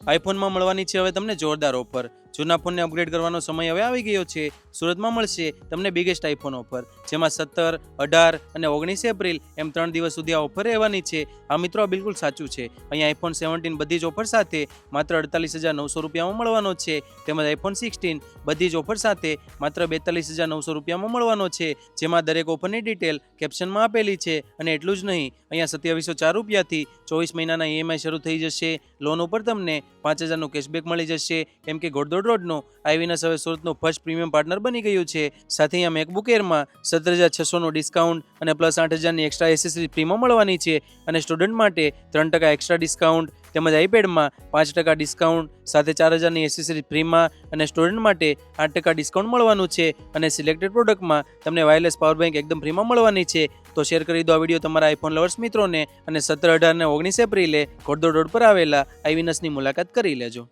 આઈફોનમાં મળવાની છે હવે તમને જોરદાર ઓફર। જૂના ફોનને અપગ્રેડ કરવાનો સમય હવે આવી ગયો છે। સુરતમાં મળશે તમને બિગેસ્ટ આઈફોન ઓફર, જેમાં 17, 18 અને 19 એપ્રિલ એમ 3 દિવસ સુધી આ ઓફર રહેવાની છે। આ મિત્રો આ બિલકુલ સાચું છે। અહીંયા આઈફોન 17 બધી જ ઓફર સાથે માત્ર 48,900 રૂપિયામાં મળવાનો છે, તેમજ આઈફોન 16 બધી જ ઓફર સાથે માત્ર 42,900 રૂપિયામાં મળવાનો છે, જેમાં દરેક ઓફરની ડિટેલ કેપ્શનમાં આપેલી છે। અને એટલું જ નહીં, અહીંયા 2704 રૂપિયાથી 24 મહિનાના ઈએમઆઈ શરૂ થઈ જશે। લોન ઉપર તમને 5,000નું કેશબેક મળી જશે। કેમ કે ગોડદોડ રોડનું આઈવીનસ હવે સુરતનું ફર્સ્ટ પ્રીમિયમ પાર્ટનર બની ગયું છે। સાથે અહીંયા મેકબુક એરમાં 17,600નું ડિસ્કાઉન્ટ અને પ્લસ 8,000ની એક્સ્ટ્રા એસેસરીઝ ફ્રીમાં મળવાની છે। અને સ્ટુડન્ટ માટે 3% એક્સ્ટ્રા ડિસ્કાઉન્ટ, તેમજ આઈપેડમાં 5% ડિસ્કાઉન્ટ, સાથે 4,000ની એસેસરીઝ ફ્રીમાં અને સ્ટુડન્ટ માટે 8% ડિસ્કાઉન્ટ મળવાનું છે। અને સિલેક્ટેડ પ્રોડક્ટમાં તમને વાયરલેસ પાવર બેંક એકદમ ફ્રીમાં મળવાની છે। તો શેર કરી દો આ વિડીયો તમારા આઈફોન લવર્સ મિત્રોને, અને 17, 18 અને 19 એપ્રિલે ગોડદોડ રોડ પર આવેલા આઈવીનસની મુલાકાત કરી લેજો।